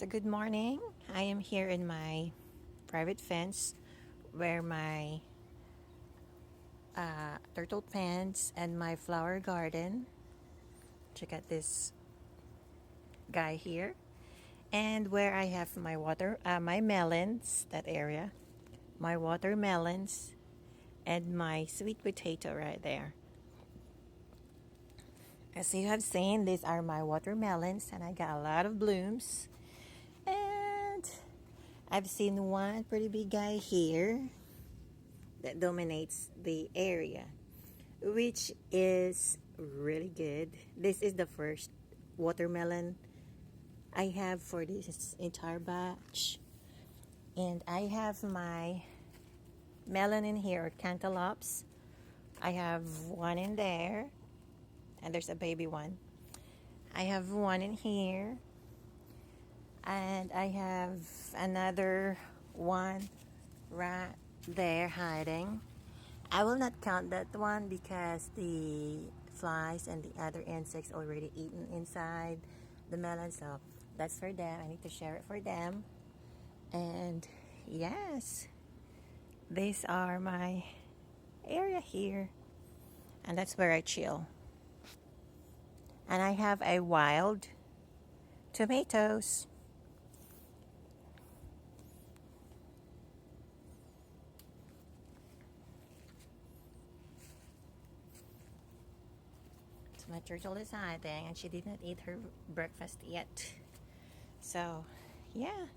So good morning. I am here in my private fence where my turtle pens and my flower garden. Check out this guy here. And where I have my my melons, that area, my watermelons, and my sweet potato right there. As you have seen, these are my watermelons, and I got a lot of blooms. And I've seen one pretty big guy here that dominates the area, which is really good. This is the first watermelon I have for this entire batch. And I have my melon in here, or cantaloupes. I have one in there, and there's a baby one. I have one in here, and I have another one right there hiding. I will not count that one because the flies and the other insects already eaten inside the melon, so that's for them. I need to share it for them. And yes, these are my area here, and that's where I chill. And I have a wild tomatoes. So my turtle is hiding, and she did not eat her breakfast yet. So, yeah.